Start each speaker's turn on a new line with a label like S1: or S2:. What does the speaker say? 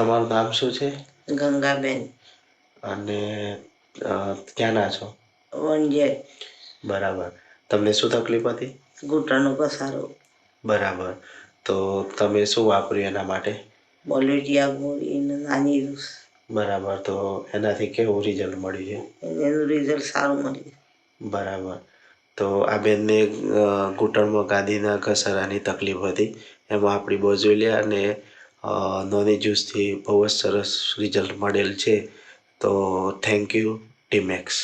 S1: તમારું નામ શું છે?
S2: ગંગાબેન.
S1: અને ક્યાંના છો?
S2: વણજેર.
S1: બરાબર. તમને શું તકલીફ હતી?
S2: ઘૂંટણનો ઘસારો.
S1: બરાબર. તો તમે શું વાપર્યું એના માટે?
S2: બોલેટિયા ગોળી ને નાની રૂસ.
S1: બરાબર. તો એનાથી કેવું રિઝલ્ટ મળ્યું છે?
S2: એનું રિઝલ્ટ સારું મળ્યું.
S1: બરાબર. તો આ બેનને ઘૂંટણમાં ગાદીના ઘસારાની તકલીફ હતી. એમાં આપણી બોઝોલિયા અને નોની જ્યુસથી બહુ જ સરસ રિઝલ્ટ મળેલ છે. તો થેન્ક યુ ટીમેક્સ.